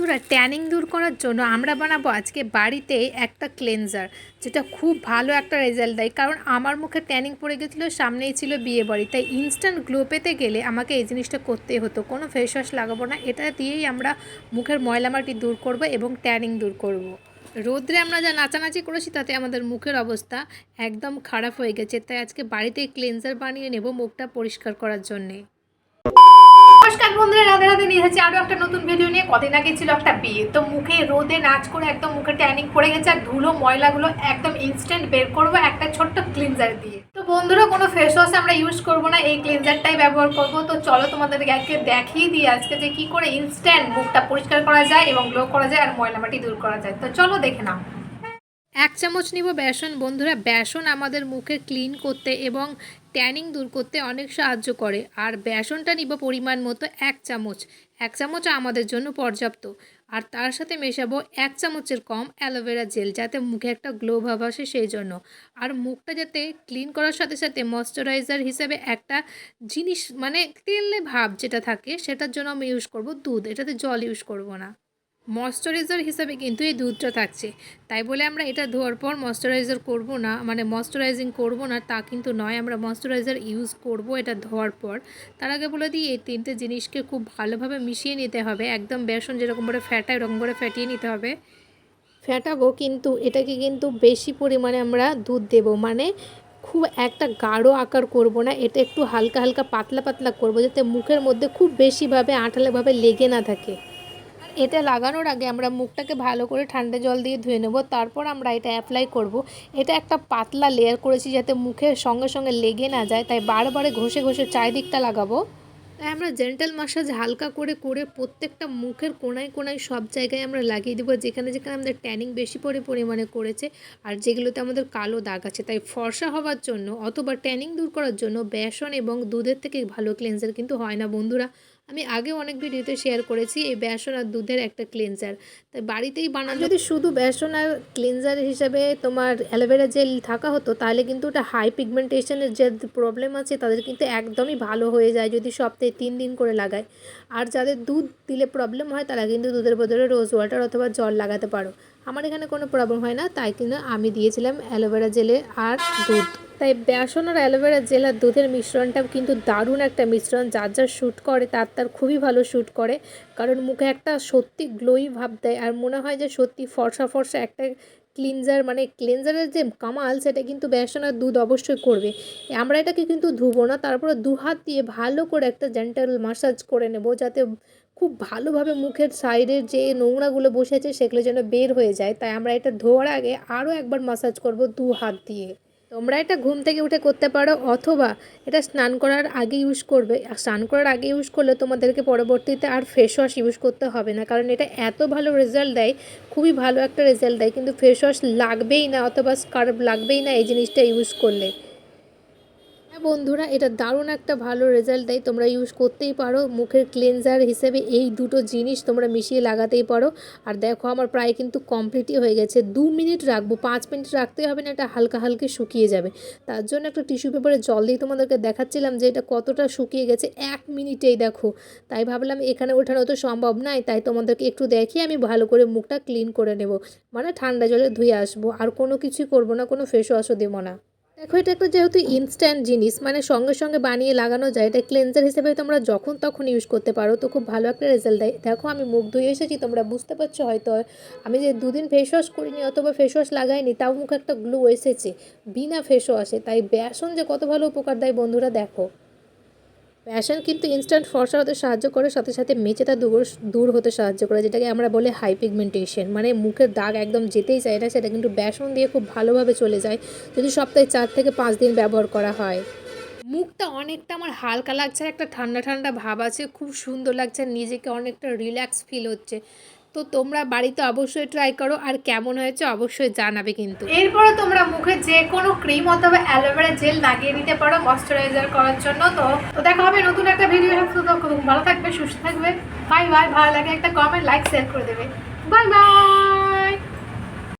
বন্ধুরা ট্যানিং দূর করার জন্য আমরা বানাবো আজকে বাড়িতে একটা ক্লেনজার, যেটা খুব ভালো একটা রেজাল্ট দেয়। কারণ আমার মুখে ট্যানিং পড়ে গেছিলো, সামনেই ছিল বিয়ে বাড়ি, তাই ইনস্ট্যান্ট গ্লো পেতে গেলে আমাকে এই জিনিসটা করতেই হতো। কোনো ফেস ওয়াশ লাগাবো না, এটা দিয়েই আমরা মুখের ময়লামাটি দূর করব এবং ট্যানিং দূর করব। রোদ্রে আমরা যা নাচানাচি করেছি তাতে আমাদের মুখের অবস্থা একদম খারাপ হয়ে গেছে, তাই আজকে বাড়িতেই ক্লেনজার বানিয়ে নেব মুখটা পরিষ্কার করার জন্যে। নমস্কার বন্ধুরা, রাধে রাধে, নিয়ে এসেছি আরও একটা নতুন ভিডিও নিয়ে। কদিন আগে ছিল একটা বিয়ে, তো মুখে রোদে নাচ করে একদম মুখে ট্যানিং পড়ে গেছে, আর ধুলো ময়লাগুলো একদম ইনস্ট্যান্ট বের করবো একটা ছোট্ট ক্লিনজার দিয়ে। তো বন্ধুরা, কোনো ফেস ওয়াশ আমরা ইউজ করবো না, এই ক্লিনজারটাই ব্যবহার করবো। তো চলো তোমাদেরকে আজকে দেখিয়ে দিই আজকে যে কী করে ইনস্ট্যান্ট মুখটা পরিষ্কার করা যায় এবং গ্লো করা যায় আর ময়লামাটি দূর করা যায়। তো চলো দেখে নাও। 1 চামচ নিব বেসন। বন্ধুরা, বেসন আমাদের মুখে ক্লিন করতে এবং ট্যানিং দূর করতে অনেক সাহায্য করে। আর বেসনটা নিব পরিমাণ মতো 1 চামচ। 1 চামচ আমাদের জন্য পর্যাপ্ত। আর তার সাথে মেশাবো 1 চামচের কম অ্যালোভেরা জেল, যাতে মুখে একটা গ্লো ভাব আসে সেই জন্য। আর মুখটা যাতে ক্লিন করার সাথে সাথে ময়শ্চারাইজার হিসেবে একটা জিনিস মানে তেলে ভাব যেটা থাকে, সেটার জন্য আমি ইউজ করব দুধ। এটাতে জল ইউজ করব না। ময়শ্চারাইজার হিসাবে কিন্তু এই দুধটা থাকছে, তাই বলে আমরা এটা ধোয়ার পর ময়শ্চারাইজার করব না, মানে ময়শ্চারাইজিং করব না তা কিন্তু নয়। আমরা ময়শ্চারাইজার ইউজ করব এটা ধোয়ার পর। তার আগে বলে দিই, এই তিনটে জিনিসকে খুব ভালোভাবে মিশিয়ে নিতে হবে। একদম বেসন যেরকম করে ফ্যাটায় এরকম করে ফ্যাটিয়ে নিতে হবে। ফ্যাটাবো, কিন্তু এটাকে কিন্তু বেশি পরিমাণে আমরা দুধ দেব, মানে খুব একটা গাঢ় আকার করব না, এটা একটু হালকা হালকা পাতলা পাতলা করব, যাতে মুখের মধ্যে খুব বেশিভাবে আঠালোভাবে লেগে না থাকে। এটা লাগানোর আগে আমরা মুখটাকে ভালো করে ঠান্ডা জল দিয়ে ধুয়ে নেব, তারপর আমরা এটা অ্যাপ্লাই করব। এটা একটা পাতলা লেয়ার করেছি যাতে মুখের সঙ্গে সঙ্গে লেগে না যায়, তাই বারবারে ঘষে ঘষে চারিদিকটা লাগাবো। তাই আমরা জেন্টাল ম্যাসাজ হালকা করে করে প্রত্যেকটা মুখের কোনায় কোনায় সব জায়গায় আমরা লাগিয়ে দেবো, যেখানে যেখানে আমাদের ট্যানিং বেশি পরিমাণে করেছে আর যেগুলোতে আমাদের কালো দাগ আছে। তাই ফর্সা হওয়ার জন্য অথবা ট্যানিং দূর করার জন্য বেসন এবং দুধের থেকে ভালো ক্লেনজার কিন্তু হয় না বন্ধুরা। আমি আগেও অনেক ভিডিওতে শেয়ার করেছি এই বেসন আর দুধের একটা ক্লিনজার, তাই বাড়িতেই বানানো। যদি শুধু বেসন আর ক্লিনজার হিসাবে তোমার অ্যালোভেরা জেল থাকা হতো, তাহলে কিন্তু ওটা হাই পিগমেন্টেশনের যে প্রবলেম আছে তাদের কিন্তু একদমই ভালো হয়ে যায় যদি সপ্তাহে 3 দিন করে লাগায়। আর যাদের দুধ দিলে প্রবলেম হয় তারা কিন্তু দুধের বদলে রোজ ওয়াটার অথবা জল লাগাতে পারো। আমার এখানে কোনো প্রবলেম হয় না, তাই কিন্তু আমি দিয়েছিলাম অ্যালোভেরা জেলে আর দুধ। তাই বেসন আর অ্যালোভেরা জেল আর দুধের মিশ্রণটা কিন্তু দারুণ একটা মিশ্রণ, যার যার শ্যুট করে তার খুবই ভালো শ্যুট করে। কারণ মুখে একটা সত্যি গ্লোই ভাব দেয়, আর মনে হয় যে সত্যি ফর্সা ফর্সা একটা ক্লিনজার, মানে ক্লিনজারের যে কামাল সেটা কিন্তু বেসন আর দুধ অবশ্যই করবে। আমরা এটাকে কিন্তু ধুবো না, তারপরে 2 হাত দিয়ে ভালো করে একটা জেন্টাল ম্যাসাজ করে নেব, যাতে খুব ভালোভাবে মুখের সাইডের যে নোংরাগুলো বসেছে সেগুলো যেন বের হয়ে যায়। তাই আমরা এটা ধোয়ার আগে আরও একবার ম্যাসাজ করব 2 হাত দিয়ে। তোমরা এটা ঘুম থেকে উঠে করতে পারো, অথবা এটা স্নান করার আগে ইউজ করবে। স্নান করার আগে ইউজ করলে তোমাদেরকে পরবর্তীতে আর ফেস ওয়াশ ইউজ করতে হবে না, কারণ এটা এত ভালো রেজাল্ট দেয়, খুবই ভালো একটা রেজাল্ট দেয়। কিন্তু ফেস ওয়াশ লাগবেই না অথবা স্কার্ফ লাগবেই না এই জিনিসটা ইউজ করলে। বন্ধুরা, এটা দারুণ একটা ভালো রেজাল্ট দেয়, তোমরা ইউজ করতেই পারো। মুখের ক্লিনজার হিসেবে এই দুটো জিনিস তোমরা মিশিয়ে লাগাতেই পারো। আর দেখো আমার প্রায় কিন্তু কমপ্লিটই হয়ে গেছে। 2 মিনিট রাখবো, 5 মিনিট রাখতে হবে না, এটা হালকা হালকা শুকিয়ে যাবে। তার জন্য একটা টিস্যু পেপারে জল দিয়ে তোমাদেরকে দেখাচ্ছিলাম যে এটা কতটা শুকিয়ে গেছে 1 মিনিটেই, দেখো। তাই ভাবলাম এখানে ওঠানো তো সম্ভব নয়, তাই তোমাদেরকে একটু দেখিয়ে আমি ভালো করে মুখটা ক্লিন করে নেব, মানে ঠান্ডা জলে ধুয়ে আসবো। আর কোনো কিছুই করবো না, কোনো ফেস ওয়াশও দেবো না। দেখো, এটা একটা যেহেতু ইনস্ট্যান্ট জিনিস, মানে সঙ্গে সঙ্গে বানিয়ে লাগানো যায়, এটা ক্লেনজার হিসেবে তোমরা যখন তখন ইউজ করতে পারো, তো খুব ভালো একটা রেজাল্ট দেয়। দেখো আমি মুখ ধুয়ে এসেছি, তোমরা বুঝতে পারছো হয়তো আমি যে 2 দিন ফেস ওয়াশ করিনি অথবা ফেস ওয়াশ লাগাইনি, তাও মুখে একটা গ্লো এসেছে বিনা ফেস ওয়াশে। তাই বেসন যে কত ভালো উপকার দেয় বন্ধুরা, দেখো। বেসন কিন্তু ইনস্ট্যান্ট ফর্সা হতে সাহায্য করে, সাথে সাথে মেচেটা দূর হতে সাহায্য করে, যেটাকে আমরা বলি হাই পিগমেন্টেশন, মানে মুখের দাগ একদম যেতেই চায় না, সেটা কিন্তু বেসন দিয়ে খুব ভালোভাবে চলে যায় যদি সপ্তাহে 4 থেকে 5 দিন ব্যবহার করা হয়। মুখটা অনেকটা আমার হালকা লাগছে, একটা ঠান্ডা ঠান্ডা ভাব আছে, খুব সুন্দর লাগছে, নিজেকে অনেকটা রিল্যাক্স ফিল হচ্ছে। তো তোমরা বাড়িতে অবশ্যই ট্রাই করো, আর কেমন হয়েছে অবশ্যই জানাবে কিন্তু। এরপরে তোমরা মুখে যে কোনো ক্রিম অথবা অ্যালোভেরা জেল লাগিয়ে নিতে পারো ময়শ্চারাইজার করার জন্য। তো দেখা হবে নতুন একটা ভিডিও। ভালো থাকবে, সুস্থ থাকবে। Bye bye. ভালো লাগে একটা কমেন্ট, লাইক, শেয়ার করে দেবে। Bye bye.